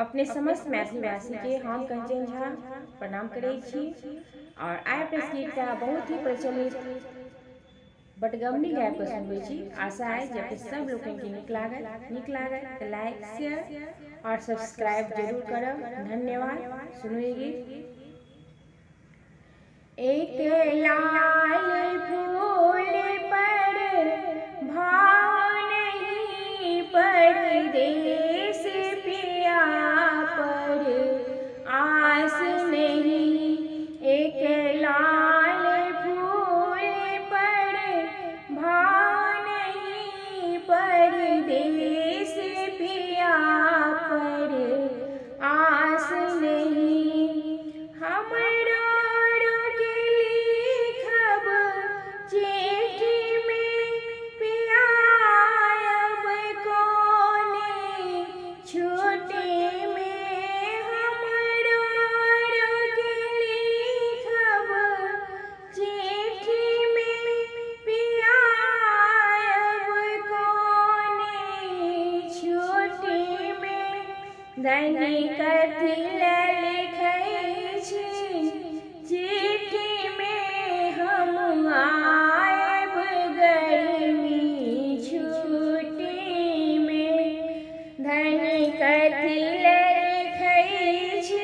अपने समस्त मैथिलीवासी के हम कंचन झा प्रणाम करै छी और आइ अपने सबके एकटा बहुत ही प्रचलित बटगबनी गाबि कऽ सुनबै छी। आशा है जे अपने सब लोगन के नीक लागत तो लाइक शेयर और सब्सक्राइब जरूर करब। धन्यवाद। सुनिए गीत। एक लाल फूल पर भाव नहीं, परदेस पिया पर आस नहीं। एक लाल फूल पर भाव नहीं, परदेस पिया पर आस नहीं। हमरो दैनिक कथी लिखै छी, चिट्ठी में हम आएब गर्मी छुट्टी में। दैनिक कथी लिखै छी,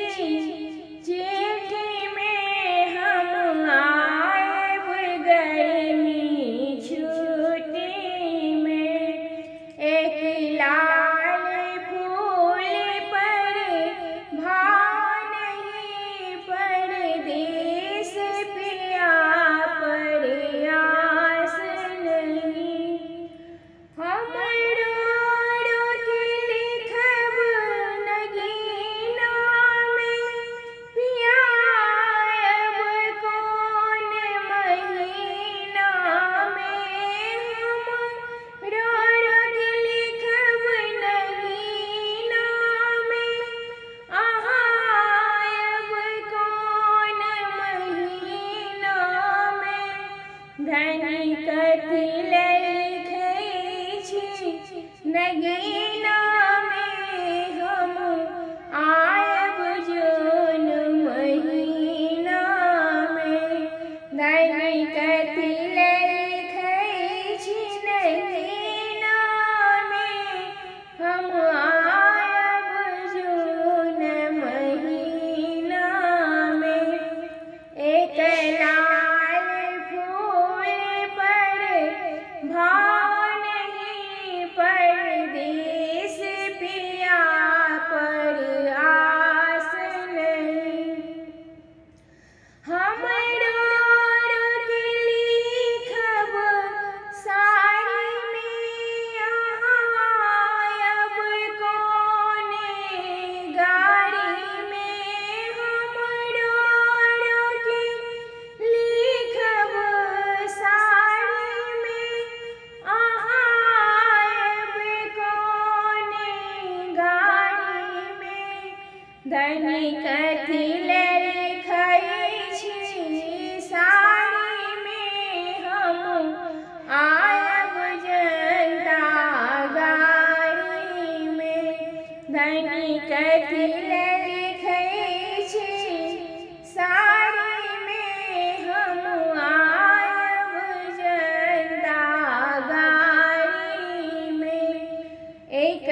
चिट्ठी में हम आएब गर्मी छुट्टी में। एक लाल फूल भाव नहीं, परदेस पिया पर आस नहीं। हमरो के लिखब नगीना में, पिया अब कौन महीना में। हमरो के लिखब नगीना में, दैनिक कथी लिखै छी, नगीना में हम आएब जौन महीना में। दैनिक कथी लिखै छी, नगीना में हम आएब जौन महीना में। एक भाव नहीं, परदेस पिया पर आस नहीं। हमरो के लिखब साड़ी में, अब कौन गाड़ी में। हमरो के लिखब साड़ी में, दैनिक कथी लिखै छी, साड़ी में हम आएब जनता गाड़ी में। दैनिक कथी लिखै छी, साड़ी में हम आएब जनता गाड़ी में। एक